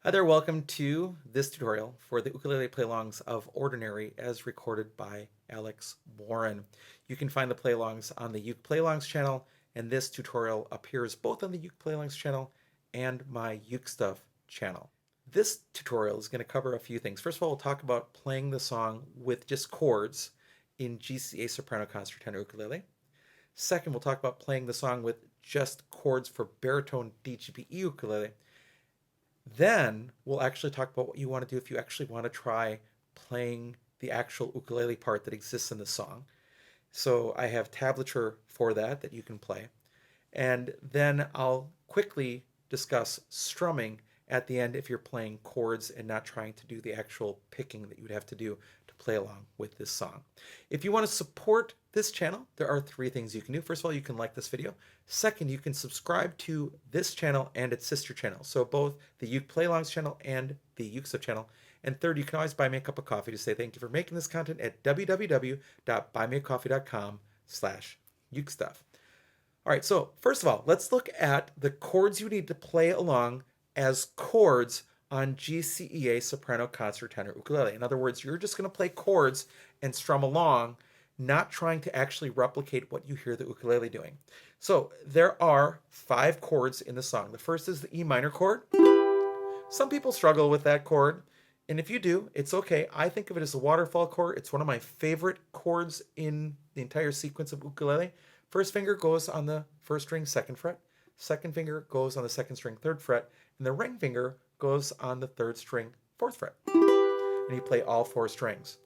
Hi there, welcome to this tutorial for the ukulele playlongs of Ordinary as recorded by Alex Warren. You can find the playlongs on the Uke Playlongs channel, and this tutorial appears both on the Uke Playlongs channel and my UkeStuff channel. This tutorial is going to cover a few things. First of all, we'll talk about playing the song with just chords in GCEA soprano concert tenor ukulele. Second, we'll talk about playing the song with just chords for baritone DGBE ukulele. Then we'll actually talk about what you want to do if you actually want to try playing the actual ukulele part that exists in the song. So I have tablature for that you can play. And then I'll quickly discuss strumming at the end if you're playing chords and not trying to do the actual picking that you would have to do to play along with this song. If you want to support this channel, there are three things you can do. First of all, you can like this video. Second, you can subscribe to this channel and its sister channel. So both the Uke Playlongs channel and the UkeStuff channel. And third, you can always buy me a cup of coffee to say thank you for making this content at www.buymeacoffee.com/UkeStuff. All right, so first of all, let's look at the chords you need to play along as chords on GCEA soprano concert tenor ukulele. In other words, you're just going to play chords and strum along, not trying to actually replicate what you hear the ukulele doing. So there are 5 chords in the song. The first is the E minor chord. Some people struggle with that chord, and if you do, it's okay. I think of it as a waterfall chord. It's one of my favorite chords in the entire sequence of ukulele. First finger goes on the first string, 2nd fret. Second finger goes on the 2nd string, 3rd fret. And the ring finger goes on the 3rd string, 4th fret. And you play all 4 strings.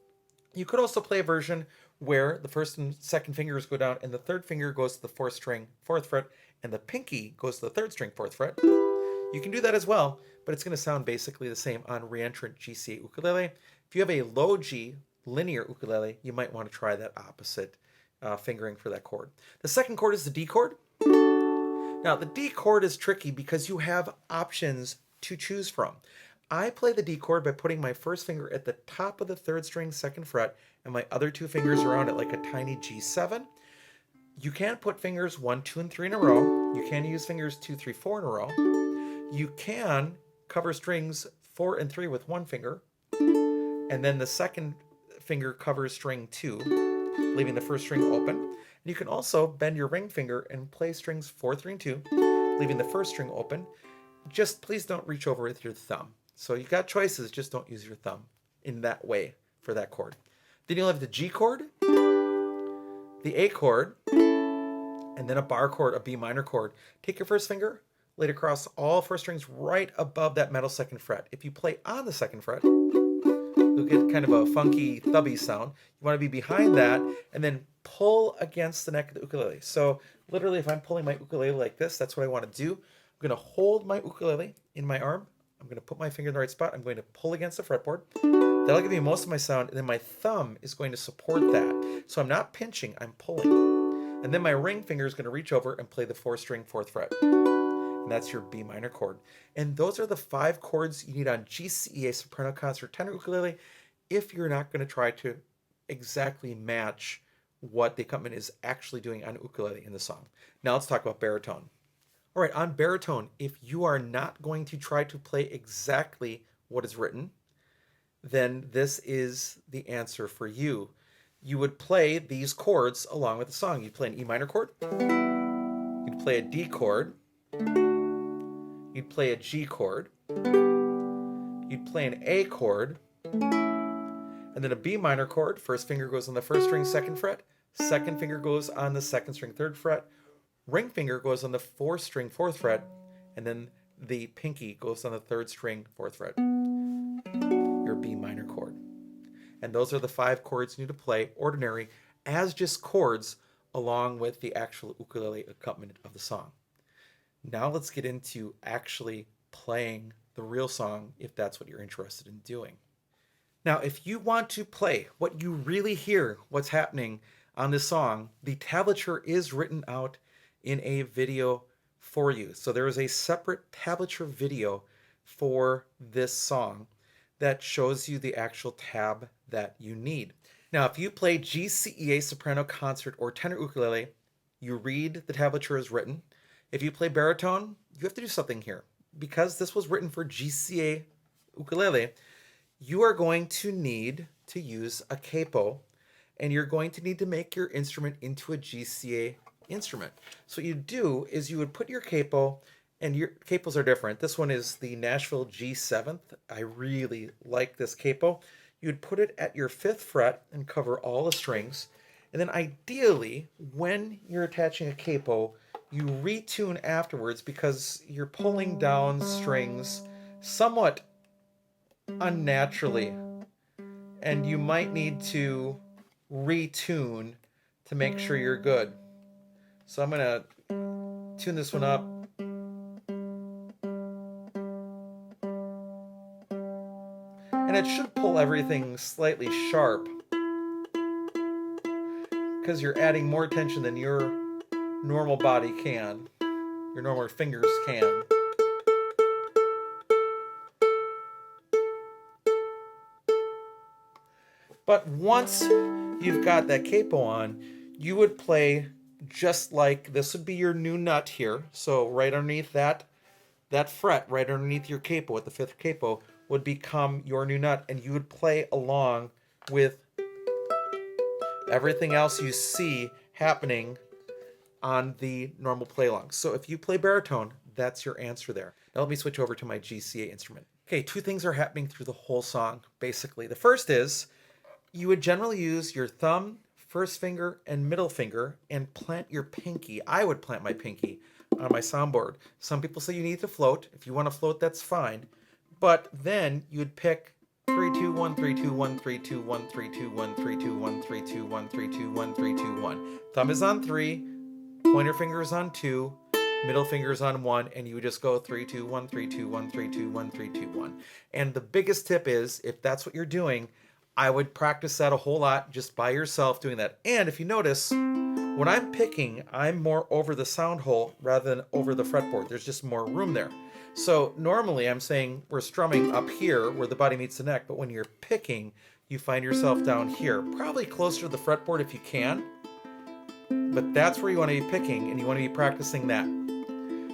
You could also play a version where the 1st and 2nd fingers go down and the 3rd finger goes to the 4th string, 4th fret, and the pinky goes to the 3rd string, 4th fret. You can do that as well, but it's going to sound basically the same on reentrant GCEA ukulele. If you have a low G linear ukulele, you might want to try that opposite fingering for that chord. The second chord is the D chord. Now, the D chord is tricky because you have options to choose from. I play the D chord by putting my first finger at the top of the 3rd string, 2nd fret, and my other 2 fingers around it like a tiny G7. You can put fingers 1, 2, and 3 in a row. You can use fingers 2, 3, 4 in a row. You can cover strings 4 and 3 with 1 finger, and then the 2nd finger covers string 2, leaving the 1st string open. And you can also bend your ring finger and play strings 4, 3, and 2, leaving the 1st string open. Just please don't reach over with your thumb. So you got choices, just don't use your thumb in that way for that chord. Then you'll have the G chord, the A chord, and then a bar chord, a B minor chord. Take your first finger, lay it across all 4 strings right above that metal 2nd fret. If you play on the 2nd fret, you'll get kind of a funky thubby sound. You want to be behind that and then pull against the neck of the ukulele. So literally, if I'm pulling my ukulele like this, that's what I want to do. I'm going to hold my ukulele in my arm. I'm going to put my finger in the right spot. I'm going to pull against the fretboard. That'll give me most of my sound, and then my thumb is going to support that. So I'm not pinching, I'm pulling. And then my ring finger is going to reach over and play the 4th string, 4th fret. And that's your B minor chord. And those are the 5 chords you need on GCEA soprano concert tenor ukulele if you're not going to try to exactly match what the accompaniment is actually doing on ukulele in the song. Now let's talk about baritone. All right, on baritone, if you are not going to try to play exactly what is written, then this is the answer for you. You would play these chords along with the song. You'd play an E minor chord, you'd play a D chord, you'd play a G chord, you'd play an A chord, and then a B minor chord. First finger goes on the 1st string, 2nd fret, 2nd finger goes on the 2nd string, 3rd fret, ring finger goes on the 4th string, 4th fret, and then the pinky goes on the 3rd string, 4th fret. Your B minor chord. And those are the 5 chords you need to play ordinary as just chords along with the actual ukulele accompaniment of the song. Now let's get into actually playing the real song if that's what you're interested in doing. Now, if you want to play what you really hear, what's happening on this song, the tablature is written out in a video for you. So there is a separate tablature video for this song that shows you the actual tab that you need. Now, if you play GCEA soprano concert or tenor ukulele, you read the tablature as written. If you play baritone, you have to do something here. Because this was written for GCEA ukulele, you are going to need to use a capo, and you're going to need to make your instrument into a GCA instrument. So what you do is you would put your capo, and your capos are different. This one is the Nashville G7th. I really like this capo. You would put it at your 5th fret and cover all the strings. And then ideally, when you're attaching a capo, you retune afterwards because you're pulling down strings somewhat unnaturally, and you might need to retune to make sure you're good. So I'm going to tune this one up. And it should pull everything slightly sharp because you're adding more tension than your normal body can, your normal fingers can. But once you've got that capo on, you would play just like this would be your new nut here. So right underneath that fret, right underneath your capo at the 5th capo, would become your new nut, and you would play along with everything else you see happening on the normal play along. So if you play baritone, that's your answer there. Now let me switch over to my GCA instrument. Okay, 2 things are happening through the whole song, basically. The first is you would generally use your thumb, first finger, and middle finger and plant your pinky. I would plant my pinky on my soundboard. Some people say you need to float. If you want to float, that's fine. But then you would pick 3 2 1 3 2 1 3 2 1 3 2 1 3 2 1 3 2 1 3 2 1 3 2 1. Thumb is on 3, pointer finger is on 2, middle finger is on 1, and you would just go 3 2 1 3 2 1 3 2 1 3 2 1. And the biggest tip is, if that's what you're doing, I would practice that a whole lot just by yourself doing that. And if you notice, when I'm picking, I'm more over the sound hole rather than over the fretboard. There's just more room there. So normally I'm saying we're strumming up here where the body meets the neck, but when you're picking, you find yourself down here, probably closer to the fretboard if you can. But that's where you want to be picking, and you want to be practicing that.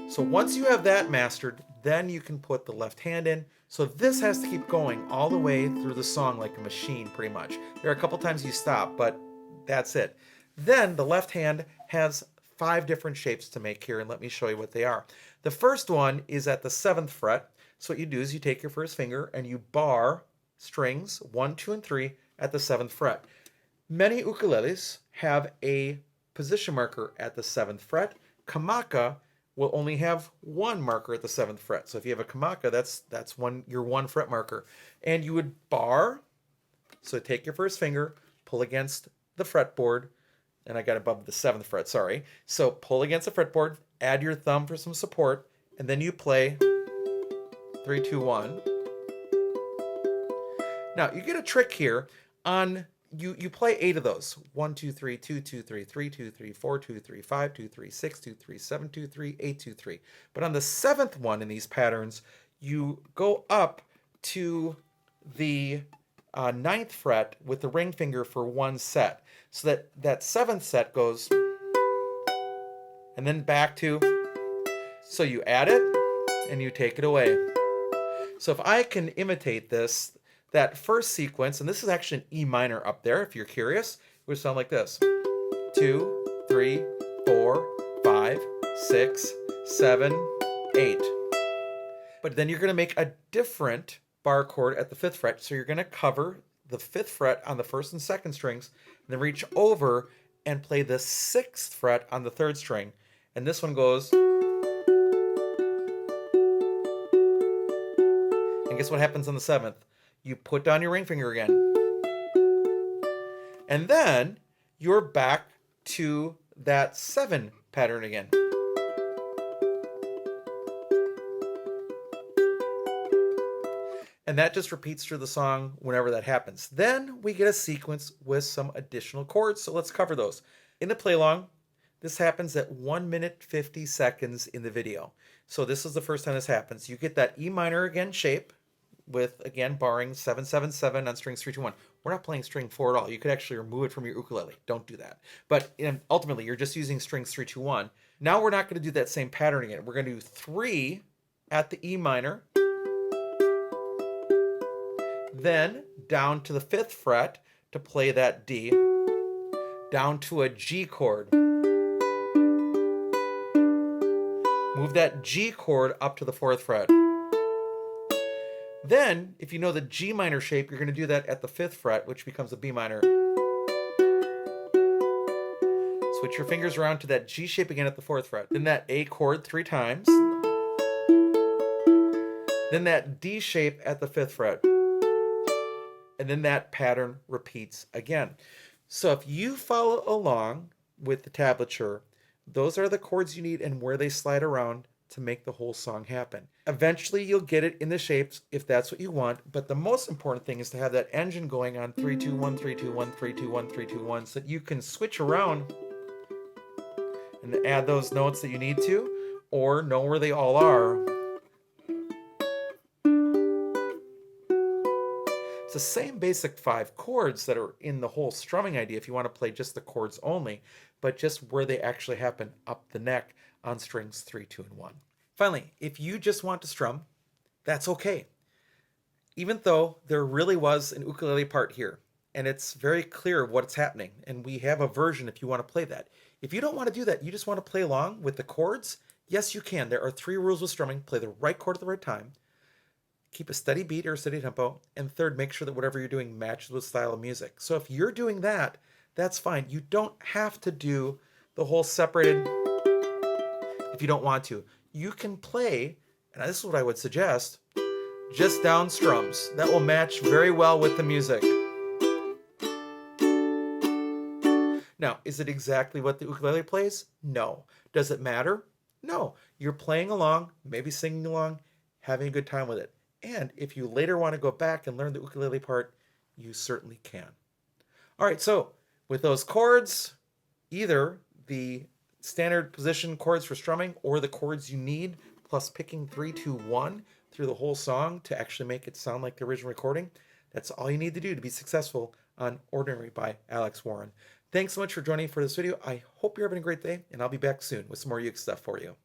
So once you have that mastered, then you can put the left hand in. So this has to keep going all the way through the song like a machine, pretty much. There are a couple times you stop, but that's it. Then the left hand has 5 different shapes to make here, and let me show you what they are. The first one is at the 7th fret. So what you do is you take your first finger and you bar strings 1, 2, and 3 at the 7th fret. Many ukuleles have a position marker at the 7th fret. Kamaka will only have 1 marker at the 7th fret. So if you have a kamaka, that's your 1 fret marker. And you would bar, so take your first finger, pull against the fretboard, and I got above the 7th fret, sorry. So pull against the fretboard, add your thumb for some support, and then you play 3, 2, 1. Now you get a trick here on you play 8 of those. 1, 2, 3, 2, 2, 3, 3, 2, 3, 4, 2, 3, 5, 2, 3, 6, 2, 3, 7, 2, 3, 8, 2, 3. But on the 7th one in these patterns, you go up to the 9th fret with the ring finger for 1 set. So that 7th set goes, and then back to, so you add it and you take it away. So if I can imitate this, that first sequence, and this is actually an E minor up there if you're curious, it would sound like this. 2, 3, 4, 5, 6, 7, 8. But then you're going to make a different bar chord at the 5th fret. So you're going to cover the 5th fret on the 1st and 2nd strings, and then reach over and play the 6th fret on the 3rd string. And this one goes, and guess what happens on the 7th? You put down your ring finger again. And then you're back to that 7 pattern again. And that just repeats through the song whenever that happens. Then we get a sequence with some additional chords, so let's cover those. In the play along, this happens at 1 minute 50 seconds in the video. So this is the first time this happens. You get that E minor again shape with, again, barring 7, 7, 7 on strings 3, 2, 1. We're not playing string 4 at all. You could actually remove it from your ukulele. Don't do that. But ultimately, you're just using strings 3, 2, 1. Now we're not going to do that same pattern again. We're going to do 3 at the E minor, then down to the 5th fret to play that D, down to a G chord. Move that G chord up to the 4th fret. Then, if you know the G minor shape, you're going to do that at the 5th fret, which becomes a B minor. Switch your fingers around to that G shape again at the 4th fret. Then that A chord 3 times. Then that D shape at the 5th fret. And then that pattern repeats again. So if you follow along with the tablature, those are the chords you need and where they slide around to make the whole song happen. Eventually you'll get it in the shapes if that's what you want, but the most important thing is to have that engine going on 3 2 1 3 2 1 3 2 1 3 2 1 so that you can switch around and add those notes that you need to or know where they all are. It's the same basic 5 chords that are in the whole strumming idea if you want to play just the chords only, but just where they actually happen up the neck on strings 3, 2, and 1. Finally, if you just want to strum, that's okay. Even though there really was an ukulele part here, and it's very clear what's happening, and we have a version if you want to play that. If you don't want to do that, you just want to play along with the chords, yes you can. There are 3 rules with strumming. Play the right chord at the right time, keep a steady beat or a steady tempo, and third, make sure that whatever you're doing matches with style of music. So if you're doing that, that's fine. You don't have to do the whole separated if you don't want to. You can play, and this is what I would suggest, just down strums. That will match very well with the music. Now, is it exactly what the ukulele plays? No. Does it matter? No. You're playing along, maybe singing along, having a good time with it. And if you later want to go back and learn the ukulele part, you certainly can. All right, so with those chords, either the standard position chords for strumming or the chords you need, plus picking 3, 2, 1 through the whole song to actually make it sound like the original recording, that's all you need to do to be successful on Ordinary by Alex Warren. Thanks so much for joining for this video. I hope you're having a great day, and I'll be back soon with some more Uke stuff for you.